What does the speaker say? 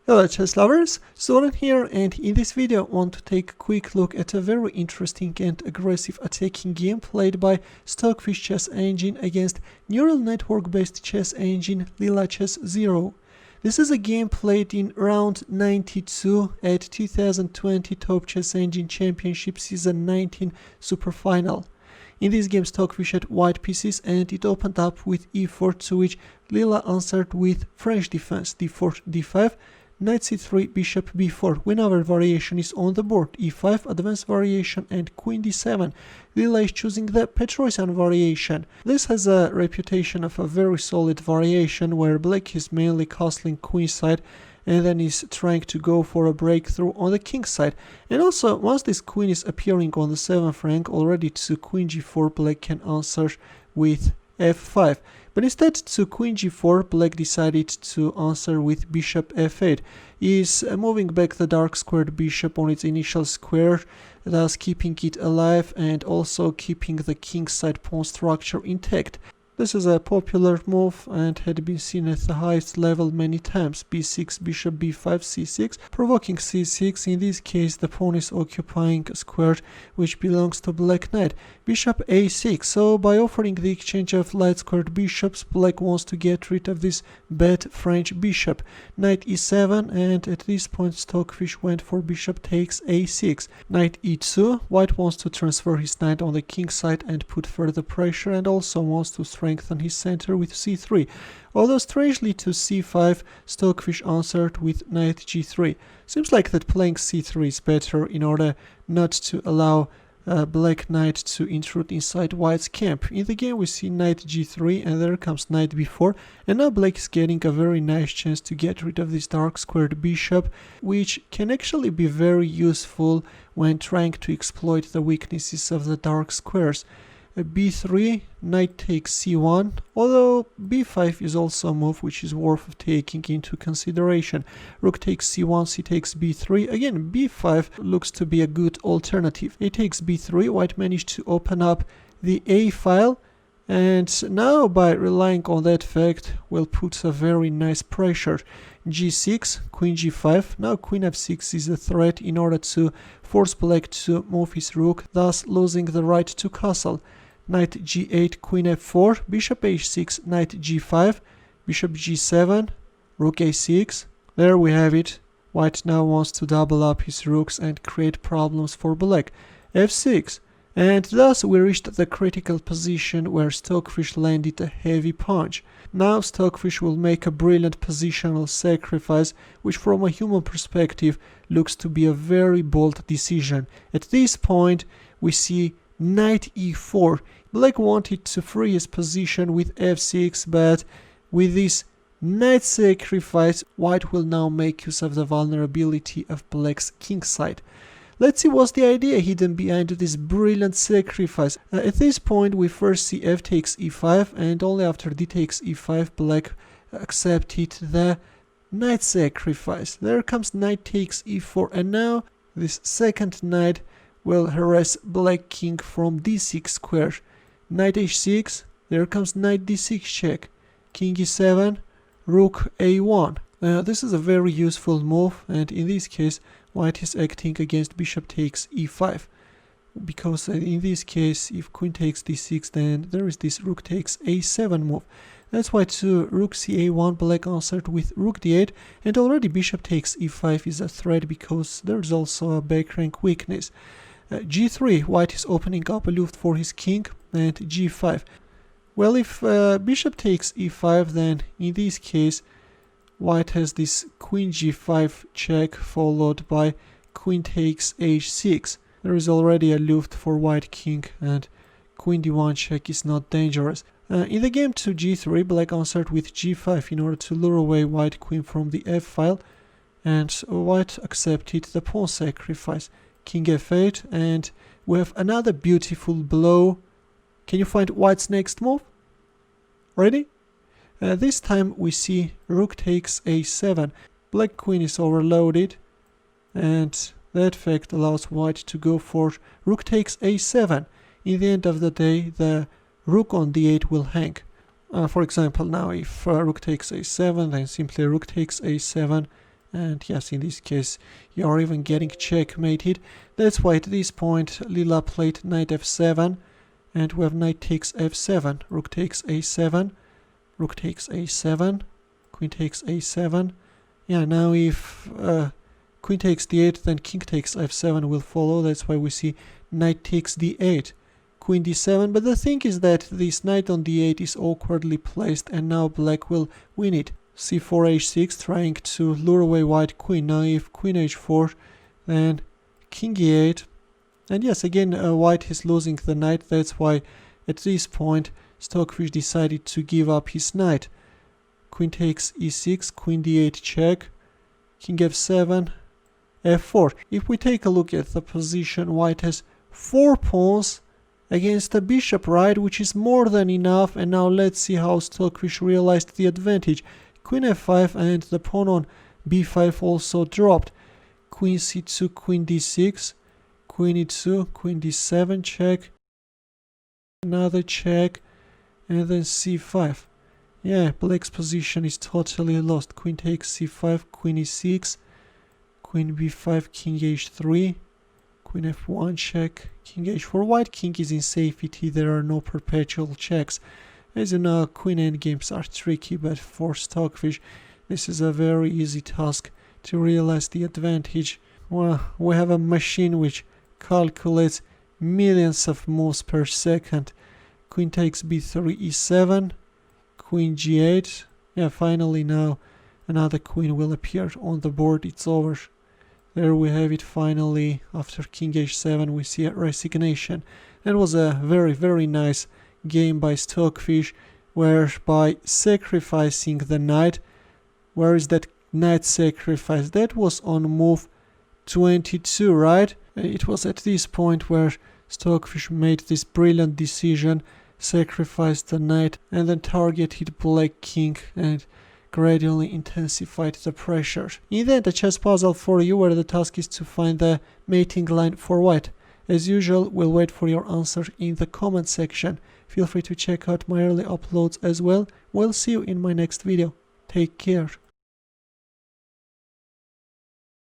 Hello chess lovers, Suren here, and in this video I want to take a quick look at a very interesting and aggressive attacking game played by Stockfish chess engine against neural network based chess engine LCZero. This is a game played in round 92 at 2020 Top Chess Engine Championship Season 19 Superfinal. In this game Stockfish had white pieces and it opened up with e4, to which Leela answered with French defense d4, d5, knight c3, bishop b4. Winawer variation is on the board, e5, advanced variation, and queen d7. Leela is choosing the Petrosian variation. This has a reputation of a very solid variation where black is mainly castling queenside and then is trying to go for a breakthrough on the king side. And also, once this queen is appearing on the 7th rank, already to queen g4, black can answer with f5. But instead, to queen g4, black decided to answer with bishop f8. He is moving back the dark squared bishop on its initial square, thus keeping it alive and also keeping the king side pawn structure intact. This is a popular move and had been seen at the highest level many times. b6, bishop b5, c6, provoking c6. In this case, the pawn is occupying a square which belongs to black knight. Bishop a6. So by offering the exchange of light squared bishops, black wants to get rid of this bad French bishop. Knight e7, and at this point Stockfish went for bishop takes a6. Knight e2. White wants to transfer his knight on the king side and put further pressure, and also wants to strengthen his center with c3. Although strangely to c5, Stockfish answered with knight g3. Seems like that playing c3 is better in order not to allow black knight to intrude inside white's camp. In the game we see knight g3 and there comes knight b4, and now black is getting a very nice chance to get rid of this dark squared bishop, which can actually be very useful when trying to exploit the weaknesses of the dark squares. b3, knight takes c1, although b5 is also a move which is worth taking into consideration. Rook takes c1, c takes b3. Again, b5 looks to be a good alternative. A takes b3, white managed to open up the a file, and now by relying on that fact will put a very nice pressure. g6, queen g5. Now queen f6 is a threat in order to force black to move his rook, thus losing the right to castle. Knight g8, queen f4, bishop h6, knight g5, bishop g7, rook a6. There we have it. White now wants to double up his rooks and create problems for black. f6. And thus we reached the critical position where Stockfish landed a heavy punch. Now Stockfish will make a brilliant positional sacrifice, which from a human perspective looks to be a very bold decision. At this point we see knight e4. Black wanted to free his position with f6, but with this knight sacrifice, white will now make use of the vulnerability of black's king side. Let's see what's the idea hidden behind this brilliant sacrifice. At this point we first see f takes e5, and only after d takes e5 black accepted the knight sacrifice. There comes knight takes e4, and now this second knight will harass black king from d6 square. Knight h6, there comes knight d6 check. King e7, rook a1. This is a very useful move, and in this case white is acting against bishop takes e5, because in this case if queen takes d6 then there is this rook takes a7 move. That's why to rook ca1 black answered with rook d8, and already bishop takes e5 is a threat because there's also a back rank weakness. g3, white is opening up a luft for his king, and g5. Well, if bishop takes e5, then in this case white has this queen g5 check followed by queen takes h6. There is already a luft for white king, and queen d1 check is not dangerous. In the game to g3, black answered with g5 in order to lure away white queen from the f file, and white accepted the pawn sacrifice. King f8, and we have another beautiful blow. Can you find white's next move? Ready? This time we see rook takes a7. Black queen is overloaded, and that fact allows white to go for rook takes a7. In the end of the day, the rook on d8 will hang. For example, now if rook takes a7, then simply rook takes a7 And yes, in this case, you are even getting checkmated. That's why at this point, Leela played knight f7, and we have knight takes f7, rook takes a7, rook takes a7, queen takes a7. Yeah, now if queen takes d8, then king takes f7 will follow. That's why we see knight takes d8, queen d7. But the thing is that this knight on d8 is awkwardly placed, and now black will win it. c4 h6, trying to lure away white queen. Now if queen h4, then king e8. And yes, again, white is losing the knight. That's why at this point Stockfish decided to give up his knight. Queen takes e6, queen d8 check, king f7, f4. If we take a look at the position, white has 4 pawns against a bishop, right, which is more than enough. And now let's see how Stockfish realized the advantage. Queen f5, and the pawn on b5 also dropped. Queen c2, queen d6, queen e2, queen d7 check, another check, and then c5. Yeah, black's position is totally lost. Queen takes c5, queen e6, queen b5, king h3, queen f1 check, king h4. White king is in safety. There are no perpetual checks. As you know, queen endgames are tricky, but for Stockfish, this is a very easy task to realize the advantage. Well, we have a machine which calculates millions of moves per second. Queen takes b3, e7, queen g8. Yeah, finally now another queen will appear on the board. It's over. There we have it finally. After king h7, we see a resignation. That was a very, very nice game by Stockfish, whereby sacrificing the knight. Where is that knight sacrifice? That was on move 22, right? It was at this point where Stockfish made this brilliant decision, sacrificed the knight, and then targeted black king and gradually intensified the pressure. In the end, a chess puzzle for you where the task is to find the mating line for white. As usual, we'll wait for your answer in the comment section. Feel free to check out my early uploads as well. We'll see you in my next video. Take care.